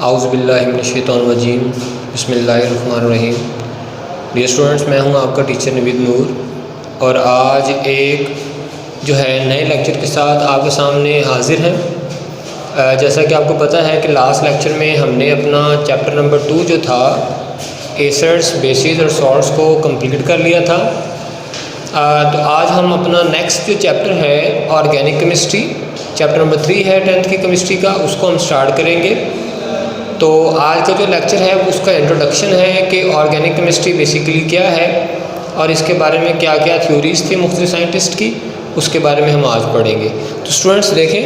आउज़ुबिल्लाहिमिनश्शैतानिर्रजीम बिस्मिल्लाहिर्रहमानिर्रहीम। Dear students, मैं हूं आपका टीचर नवीद नूर और आज एक जो है नए लेक्चर के साथ आपके सामने हाज़िर हैं। जैसा कि आपको पता है कि लास्ट लेक्चर में हमने अपना चैप्टर नंबर 2 जो था एसिड्स, बेसिस और सॉल्ट्स को कंप्लीट कर लिया था। तो आज हम अपना नेक्स्ट जो चैप्टर है ऑर्गेनिक केमिस्ट्री, चैप्टर नंबर 3 है 10th की केमिस्ट्री का, उसको हम स्टार्ट करेंगे। तो आज का जो लेक्चर है उसका इंट्रोडक्शन है कि ऑर्गेनिक केमिस्ट्री बेसिकली क्या है और इसके बारे में क्या क्या थ्योरीज थी मुख्तलिफ साइंटिस्ट की, उसके बारे में हम आज पढ़ेंगे। तो स्टूडेंट्स देखें,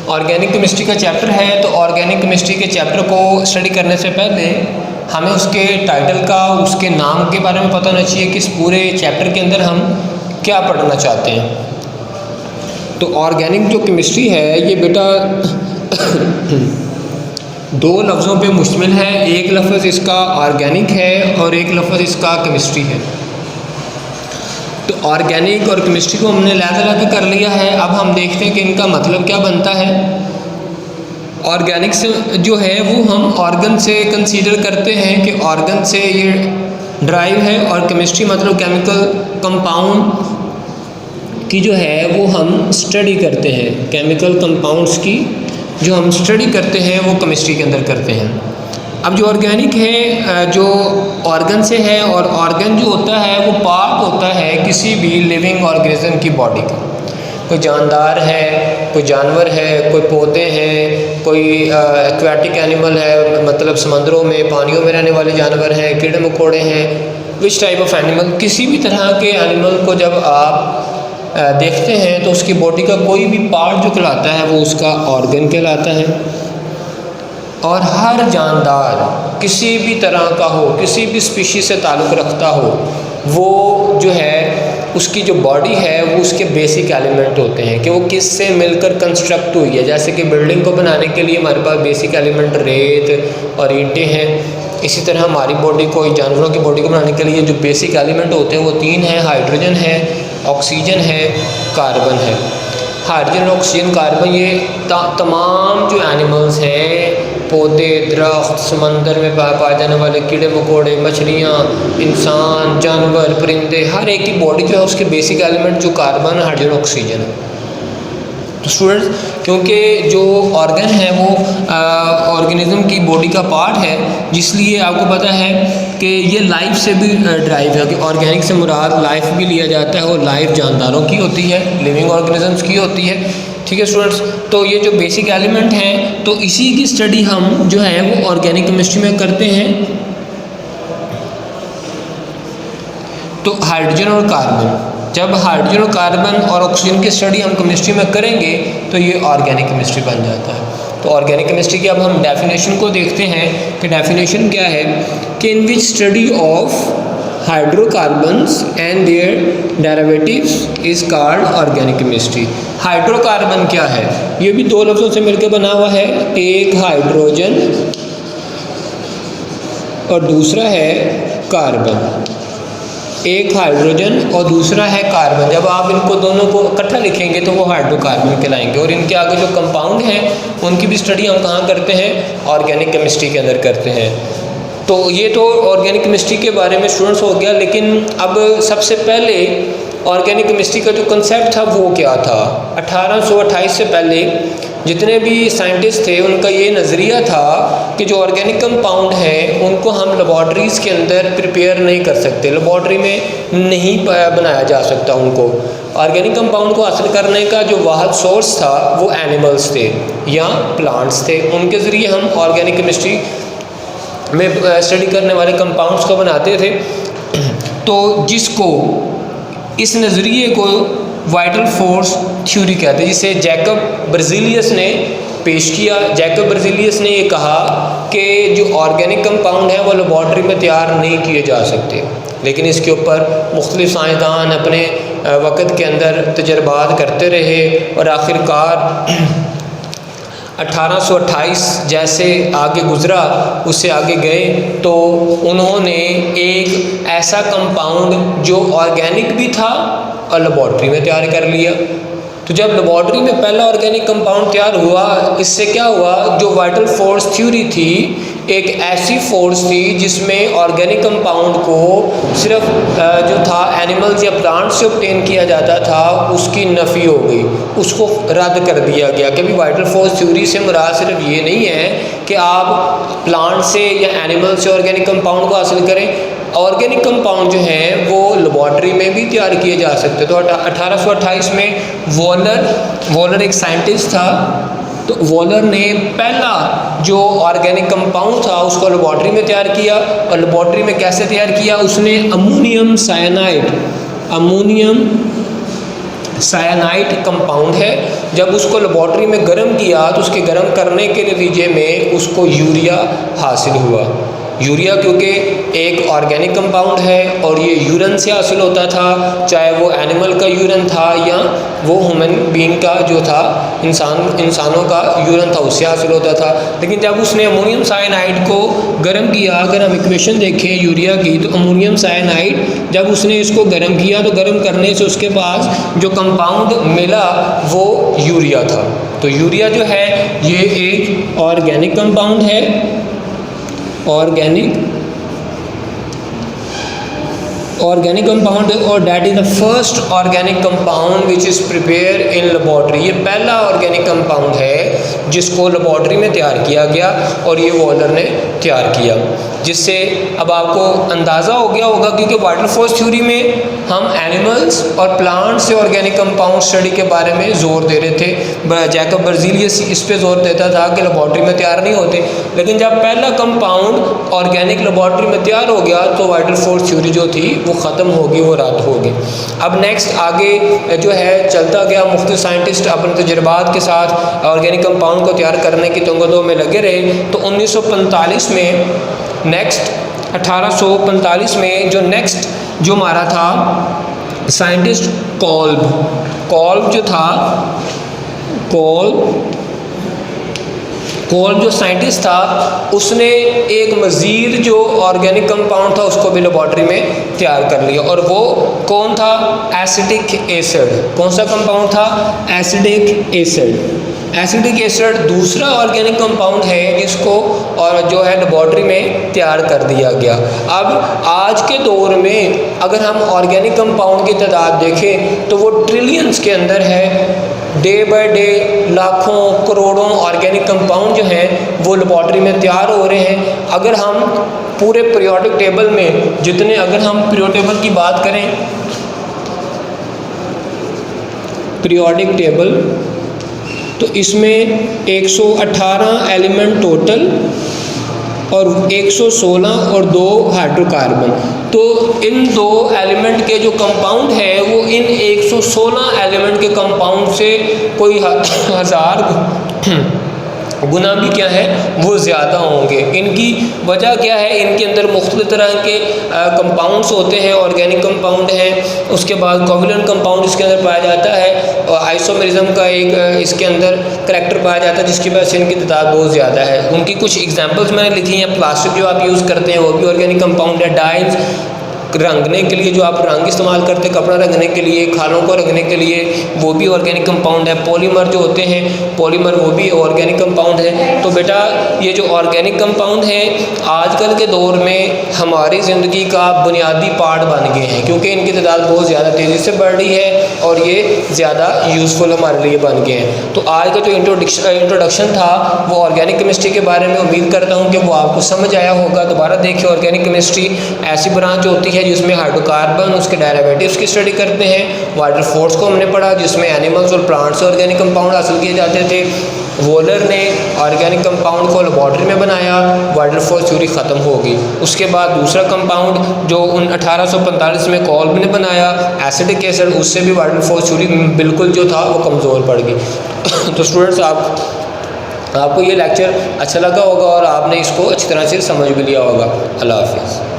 ऑर्गेनिक केमिस्ट्री का चैप्टर है। तो ऑर्गेनिक केमिस्ट्री के चैप्टर को स्टडी करने से पहले हमें उसके टाइटल का, उसके नाम के बारे में पता होना चाहिए कि इस पूरे चैप्टर के अंदर हम क्या पढ़ना चाहते हैं। तो ऑर्गेनिक जो केमिस्ट्री है ये बेटा दो लफ्ज़ों पे मुश्तमिल है। एक लफ्ज़ इसका ऑर्गेनिक है और एक लफ्ज़ इसका केमिस्ट्री है। तो ऑर्गेनिक और केमिस्ट्री को हमने अलग-अलग कर लिया है। अब हम देखते हैं कि इनका मतलब क्या बनता है। ऑर्गेनिक से जो है वो हम ऑर्गन से कंसीडर करते हैं कि ऑर्गन से ये ड्राइव है, और केमिस्ट्री मतलब केमिकल कंपाउंड की जो है वो हम स्टडी करते हैं। केमिकल कंपाउंड्स की जो हम स्टडी करते हैं वो केमिस्ट्री के अंदर करते हैं। अब जो ऑर्गेनिक है जो ऑर्गन से है, और ऑर्गन जो होता है वो पार्ट होता है किसी भी लिविंग ऑर्गेनिज्म की बॉडी का। कोई जानदार है, कोई जानवर है, कोई पौधे हैं, कोई एक्वेटिक एनिमल है, मतलब समंदरों में पानियों में रहने वाले जानवर हैं, कीड़े मकोड़े हैं, विच टाइप ऑफ एनिमल, किसी भी तरह के एनिमल को जब आप देखते हैं तो उसकी बॉडी का कोई भी पार्ट जो कहलाता है वो उसका ऑर्गन कहलाता है। और हर जानदार किसी भी तरह का हो, किसी भी स्पीशीज से ताल्लुक़ रखता हो, वो जो है उसकी जो बॉडी है वो उसके बेसिक एलिमेंट होते हैं कि वो किस से मिलकर कंस्ट्रक्ट हुई है। जैसे कि बिल्डिंग को बनाने के लिए हमारे पास बेसिक एलिमेंट रेत और ईंटें हैं, इसी तरह हमारी बॉडी को, जानवरों की बॉडी को बनाने के लिए जो बेसिक एलिमेंट होते हैं वो 3 हैं। हाइड्रोजन है, ऑक्सीजन है, कार्बन है। हाइड्रोजन, ऑक्सीजन, कार्बन, ये तमाम जो एनिमल्स हैं, पौधे, दरख्त, समंदर में पाए जाने वाले कीड़े मकोड़े, मछलियाँ, इंसान, जानवर, परिंदे, हर एक की बॉडी जो है उसके बेसिक एलिमेंट जो कार्बन, हाइड्रोजन, ऑक्सीजन है। तो स्टूडेंट्स, क्योंकि जो ऑर्गन है वो ऑर्गेनिज्म की बॉडी का पार्ट है, जिसलिए आपको पता है कि ये लाइफ से भी ड्राइव है। कि ऑर्गेनिक से मुराद लाइफ भी लिया जाता है, और लाइफ जानदारों की होती है, लिविंग ऑर्गेनिजम्स की होती है। ठीक है स्टूडेंट्स, तो ये जो बेसिक एलिमेंट हैं तो इसी की स्टडी हम जो है वो ऑर्गेनिक केमिस्ट्री में करते हैं। तो हाइड्रोजन और कार्बन, जब हाइड्रोजन और कार्बन और ऑक्सीजन की स्टडी हम केमिस्ट्री में करेंगे तो ये ऑर्गेनिक केमिस्ट्री बन जाता है। तो ऑर्गेनिक केमिस्ट्री की अब हम डेफिनेशन को देखते हैं कि डेफिनेशन क्या है कि in which study of hydrocarbons and their derivatives is called organic chemistry. Hydrocarbon क्या है? ये भी दो लफ्ज़ों से मिलकर बना हुआ है, एक हाइड्रोजन और दूसरा है कार्बन। एक हाइड्रोजन और दूसरा है कार्बन। जब आप इनको दोनों को इकट्ठा लिखेंगे तो वो हाइड्रोकार्बन कहलाएंगे। और इनके आगे जो कंपाउंड हैं उनकी भी स्टडी हम कहाँ करते हैं? ऑर्गेनिक केमिस्ट्री के अंदर करते हैं। तो ये तो ऑर्गेनिक केमिस्ट्री के बारे में स्टूडेंट्स हो गया। लेकिन अब सबसे पहले ऑर्गेनिक केमिस्ट्री का जो कंसेप्ट था वो क्या था? 1828 से पहले जितने भी साइंटिस्ट थे उनका ये नज़रिया था कि जो ऑर्गेनिक कंपाउंड हैं उनको हम लेबॉर्ट्रीज़ के अंदर प्रिपेयर नहीं कर सकते, लेबॉर्ट्री में नहीं बनाया जा सकता। उनको ऑर्गेनिक कंपाउंड को हासिल करने का जो वाहिद सोर्स था वो एनिमल्स थे या प्लांट्स थे। उनके ज़रिए हम ऑर्गेनिक केमिस्ट्री में स्टडी करने वाले कंपाउंड्स को बनाते थे। तो जिसको, इस नज़रिए को वाइटल फोर्स थ्योरी कहते हैं, जिसे जैकब बर्ज़िलियस ने पेश किया। जैकब बर्ज़िलियस ने ये कहा कि जो ऑर्गेनिक कंपाउंड है वो लेबॉर्ट्री में तैयार नहीं किए जा सकते, लेकिन इसके ऊपर मुख्तलिफ साइंसदान अपने वक़्त के अंदर तजर्बात करते रहे और आखिरकार 1828 जैसे आगे गुज़रा, उससे आगे गए तो उन्होंने एक ऐसा कंपाउंड जो ऑर्गेनिक भी था और लेबॉर्ट्री में तैयार कर लिया। तो जब लेबॉर्ट्री में पहला ऑर्गेनिक कंपाउंड तैयार हुआ, इससे क्या हुआ, जो वाइटल फोर्स थ्योरी थी एक ऐसी फोर्स थी जिसमें ऑर्गेनिक कंपाउंड को सिर्फ जो था एनिमल्स या प्लांट से ऑब्टेन किया जाता था उसकी नफ़ी हो गई, उसको रद्द कर दिया गया। कि भाई वाइटल फोर्स थ्योरी से मुराद सिर्फ ये नहीं है कि आप प्लांट से या एनिमल से ऑर्गेनिक कंपाउंड को हासिल करें, ऑर्गेनिक कंपाउंड जो हैं वो लेबॉर्ट्री में भी तैयार किए जा सकते। तो 1828 में वॉलर एक साइंटिस्ट था, तो वॉलर ने पहला जो ऑर्गेनिक कंपाउंड था उसको लेबॉर्ट्री में तैयार किया। और लेबॉर्ट्री में कैसे तैयार किया, उसने अमोनियम साइनाइड कंपाउंड है, जब उसको लेबॉर्ट्री में गर्म किया तो उसके गर्म करने के नतीजे में उसको यूरिया हासिल हुआ। यूरिया क्योंकि एक ऑर्गेनिक कंपाउंड है और ये यूरिन से हासिल होता था, चाहे वो एनिमल का यूरिन था या वो ह्यूमन बीइंग का जो था इंसानों का यूरिन था उससे हासिल होता था। लेकिन जब उसने अमोनियम साइनाइड को गर्म किया, अगर हम इक्वेशन देखें यूरिया की, तो अमोनियम साइनाइड जब उसने इसको गर्म किया तो गर्म करने से उसके पास जो कंपाउंड मिला वो यूरिया था। तो यूरिया जो है ये एक ऑर्गेनिक कंपाउंड है, ऑर्गेनिक कंपाउंड, और that is the first organic compound which is prepare in laboratory. ये पहला ऑर्गेनिक कंपाउंड है जिसको लेबॉर्ट्री में तैयार किया गया और ये वॉलर ने तैयार किया, जिससे अब आपको अंदाज़ा हो गया होगा, क्योंकि वाइटल फोर्स थ्योरी में हम एनिमल्स और प्लांट से ऑर्गेनिक कंपाउंड स्टडी के बारे में ज़ोर दे रहे थे। जैकब बर्ज़िलियस इस पे ज़ोर देता था कि लेबॉर्ट्री में तैयार नहीं होते, लेकिन जब पहला कंपाउंड ऑर्गेनिक लेबॉर्ट्री में तैयार हो गया तो वाइटल फोर्स थ्योरी जो थी वो ख़त्म होगी, वो रद्द होगी। अब नेक्स्ट आगे जो है चलता गया, मुख्तलिफ साइंटिस्ट अपने तजुर्बात के साथ ऑर्गेनिक कंपाउंड को तैयार करने की तंगदो में लगे रहे। तो 1945 में नेक्स्ट 1845 में जो नेक्स्ट जो हमारा था साइंटिस्ट कॉल्ब जो था, कॉल्ब जो साइंटिस्ट था उसने एक मज़ीद जो ऑर्गेनिक कंपाउंड था उसको भी लेबॉर्ट्री में तैयार कर लिया, और वो कौन था, एसिटिक एसिड। कौन सा कंपाउंड था, एसिटिक एसिड दूसरा ऑर्गेनिक कंपाउंड है जिसको और जो है लेबॉर्ट्री में तैयार कर दिया गया। अब आज के दौर में अगर हम ऑर्गेनिक कंपाउंड की तादाद देखें तो वो ट्रिलियंस के अंदर है। डे बाय डे लाखों करोड़ों ऑर्गेनिक कंपाउंड जो हैं वो लेबॉर्ट्री में तैयार हो रहे हैं। अगर हम पूरे पीरियोडिक टेबल में जितने, अगर हम पीरियोडिक टेबल की बात करें, पीरियोडिक टेबल, तो इसमें 118 एलिमेंट टोटल और 116 और 2 हाइड्रोकार्बन। तो इन 2 एलिमेंट के जो कंपाउंड है वो इन 116 एलिमेंट के कंपाउंड से कोई 1000 गुना भी क्या है वो ज़्यादा होंगे। इनकी वजह क्या है, इनके अंदर मुख्तलिफ तरह के कंपाउंड्स होते हैं, ऑर्गेनिक कंपाउंड हैं, उसके बाद कोवलेंट कंपाउंड इसके अंदर पाया जाता है, और आइसोमेरिज्म का एक इसके अंदर करैक्टर पाया जाता है जिसकी वजह से इनकी तादाद बहुत ज़्यादा है। उनकी कुछ एग्जांपल्स मैंने लिखी हैं। प्लास्टिक जो आप यूज़ करते हैं वो भी ऑर्गेनिक कंपाउंड है। डाइज रंगने के लिए जो आप रंग इस्तेमाल करते हैं कपड़ा रंगने के लिए, खानों को रंगने के लिए, वो भी ऑर्गेनिक कंपाउंड है। पॉलीमर जो होते हैं, पॉलीमर वो भी ऑर्गेनिक कंपाउंड है। तो बेटा ये जो ऑर्गेनिक कंपाउंड है आजकल के दौर में हमारी ज़िंदगी का बुनियादी पार्ट बन गए हैं, क्योंकि इनकी तादाद बहुत ज़्यादा तेज़ी से बढ़ रही है और ये ज़्यादा यूज़फुल हमारे लिए बन गए हैं। तो आज का जो इंट्रोडक्शन था वो ऑर्गेनिक केमिस्ट्री के बारे में, उम्मीद करता हूँ कि वो आपको समझ आया होगा। दोबारा देखिए, ऑर्गेनिक केमिस्ट्री ऐसी ब्रांच होती है जिसमें हाइड्रोकार्बन उसके डेरिवेटिव्स की स्टडी करते हैं। वाइटल फोर्स को हमने पढ़ा जिसमें एनिमल्स और प्लांट्स से ऑर्गेनिक कंपाउंड हासिल किए जाते थे। वॉलर ने ऑर्गेनिक कंपाउंड को लेबॉर्ट्री में बनाया, वाइटल फोर्स थ्योरी ख़त्म होगी। उसके बाद दूसरा कंपाउंड जो 1845 में कॉल्ब ने बनाया, एसिटिक एसिड, उससे भी वाइटल फोर्स थ्योरी बिल्कुल जो था वो कमज़ोर पड़ गई। तो स्टूडेंट्स आपको ये लेक्चर अच्छा लगा होगा और आपने इसको अच्छी तरह से समझ भी लिया होगा। अल्लाह हाफ़िज़।